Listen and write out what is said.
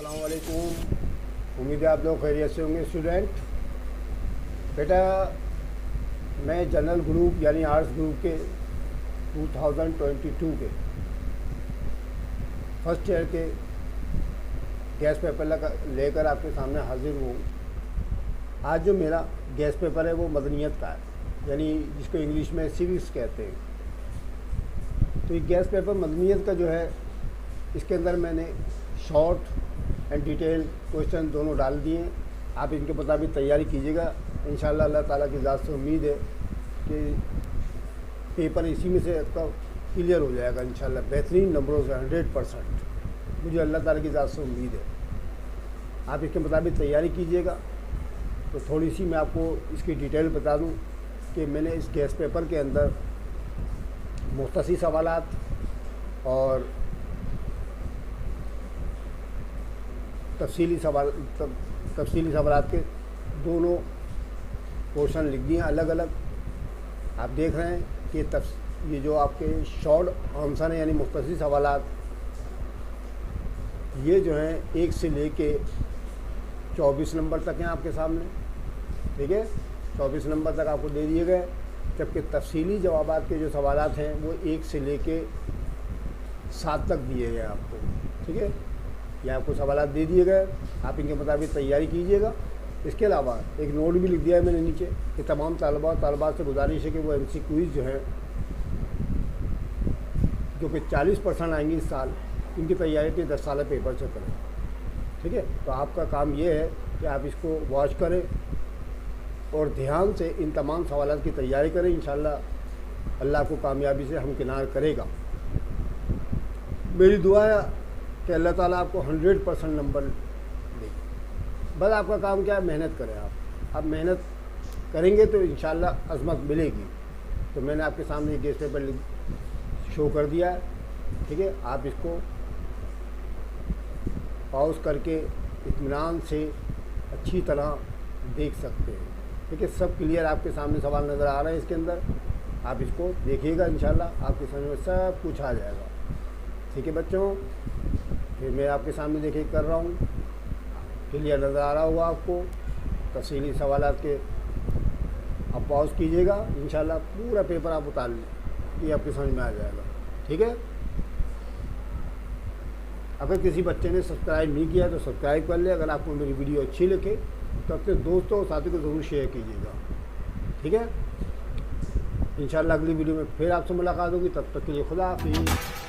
अस्सलाम वालेकुम। उम्मीद है आप लोग खैरियत से होंगे स्टूडेंट। बेटा मैं जनरल ग्रुप यानी आर्ट्स ग्रुप के 2022 के फर्स्ट ईयर के गैस पेपर लेकर आपके सामने हाजिर हूँ। आज जो मेरा गैस पेपर है वो मदनियत का है, यानी जिसको इंग्लिश में सिविक्स कहते हैं। तो ये गैस पेपर मदनियत का जो है, इसके अंदर मैंने शॉर्ट एंड डिटेल क्वेश्चन दोनों डाल दिए। आप इनके मुताबिक तैयारी कीजिएगा। इंशाअल्लाह अल्लाह ताला की ज़ात से उम्मीद है कि पेपर इसी में से आपका क्लियर हो जाएगा इंशाअल्लाह बेहतरीन नंबरों से 100%। मुझे अल्लाह ताला की ज़ात से उम्मीद है। आप इसके मुताबिक तैयारी कीजिएगा। तो थोड़ी सी मैं आपको इसकी डिटेल बता दूं कि मैंने इस गैस पेपर के अंदर मुख्तसर सवालात और तफसीली सवालात के दोनों पोर्शन लिख दिए अलग अलग। आप देख रहे हैं कि ये जो आपके शॉर्ट आंसर हैं यानी मुख्तसर सवालात, ये जो हैं 1 से लेके 24 नंबर तक हैं आपके सामने। ठीक है, 24 नंबर तक आपको दे दिए गए, जबकि तफसीली जवाबात के जो सवालात हैं वो 1 से लेके 7 तक दिए गए आपको। ठीक है, ये आपको सवालात दे दिए गए, आप इनके मुताबिक तैयारी कीजिएगा। इसके अलावा एक नोट भी लिख दिया है मैंने नीचे कि तमाम तालबात से गुजारिश है कि वो MCQs जो हैं, जो कि 40% आएंगी इस साल, इनकी तैयारी तो 10 साल पेपर से करें। ठीक है, तो आपका काम ये है कि आप इसको वॉच करें और ध्यान से इन तमाम सवालात की तैयारी करें। इंशाअल्लाह अल्लाह को कामयाबी से हमकिनार करेगा। मेरी दुआ है कि अल्लाह ताला आपको 100% नंबर दे। बस आपका काम क्या है, मेहनत करें। आप मेहनत करेंगे तो इंशाअल्लाह अज़मत मिलेगी। तो मैंने आपके सामने गैस पेपर शो कर दिया है। ठीक है, आप इसको पॉज करके इत्मीनान से अच्छी तरह देख सकते हैं। ठीक है, सब क्लियर आपके सामने सवाल नज़र आ रहे हैं इसके अंदर। आप इसको देखिएगा, इंशाअल्लाह आपके समझ में सब कुछ आ जाएगा। ठीक है बच्चों, फिर मैं आपके सामने देखिए कर रहा हूँ, क्लियर नज़र आ रहा होगा आपको। तफसीली सवालात के आप पॉज कीजिएगा, इंशाअल्लाह पूरा पेपर आप उतार लें, ये आपके समझ में आ जाएगा। ठीक है, अगर किसी बच्चे ने सब्सक्राइब नहीं किया तो सब्सक्राइब कर ले। अगर आपको मेरी वीडियो अच्छी लगे तो अपने दोस्तों और साथियों को ज़रूर शेयर कीजिएगा। ठीक है, इंशाअल्लाह अगली वीडियो में फिर आपसे मुलाकात होगी। तब तक के लिए खुदा हाफिज़।